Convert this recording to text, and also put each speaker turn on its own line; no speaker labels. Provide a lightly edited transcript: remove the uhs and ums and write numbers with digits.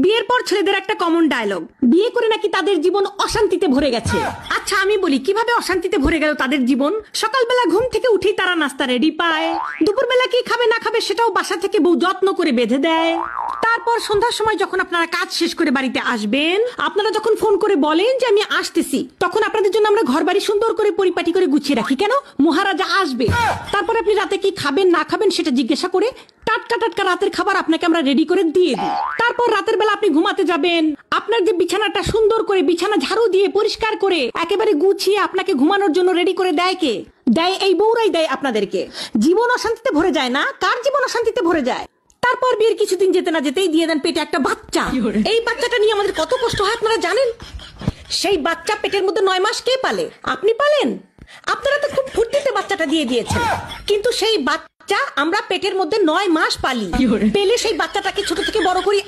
বিয়ের পর ছেলেদের একটা কমন ডায়লগ, বিয়ে করে নাকি তাদের জীবন অশান্তিতে ভরে গেছে। আচ্ছা আমি বলি, কিভাবে অশান্তিতে ভরে গেল তাদের জীবন? সকালবেলা ঘুম থেকে উঠেই তারা নাস্তা রেডি পায়, দুপুরবেলা কি খাবে না খাবে সেটাও বাসা থেকে বউ যত্ন করে বেঁধে দেয়। তারপর সন্ধ্যার সময় যখন আপনারা কাজ শেষ করে বাড়িতে আসবেন, আপনারা যখন ফোন করে বলেন যে আমি আসতেছি, তখন আপনাদের জন্য আমরা ঘর বাড়ি সুন্দর করে পরিপাটি করে গুছিয়ে রাখি। কেন? মহারাজা আসবে। তারপর আপনি রাতে কি খাবেন না খাবেন সেটা জিজ্ঞাসা করে টাটকা টাটকা রাতের খাবার আপনাকে আমরা রেডি করে দিয়ে দিই। তারপর রাতের বেলা আপনি ঘুমাতে যাবেন, আপনার যে বিছানাটা সুন্দর করে বিছানা ঝাড়ু দিয়ে পরিষ্কার করে একেবারে গুছিয়ে আপনাকে ঘুমানোর জন্য রেডি করে দেয় কে? দেয় এই বউরাই দেয় আপনাদেরকে। জীবন অশান্তিতে ভরে যায় না? কার জীবন অশান্তিতে ভরে যায়? তারপর বিয়ের কিছুদিন যেতে না যেতেই দিয়ে দেন পেটে একটা বাচ্চা। এই বাচ্চাটা নিয়ে আমাদের কত কষ্ট হয় আপনারা জানেন? সেই বাচ্চা পেটের মধ্যে 9 মাস কে পালে? আপনি পালেন? আপনারা তো খুব ফুর্তিতে বাচ্চাটা দিয়ে দিয়েছেন, কিন্তু সেই বাচ্চা আমরা পেটের মধ্যে 9 মাস পালি। পেলে সেই বাচ্চাটাকে ছোট থেকে বড় করি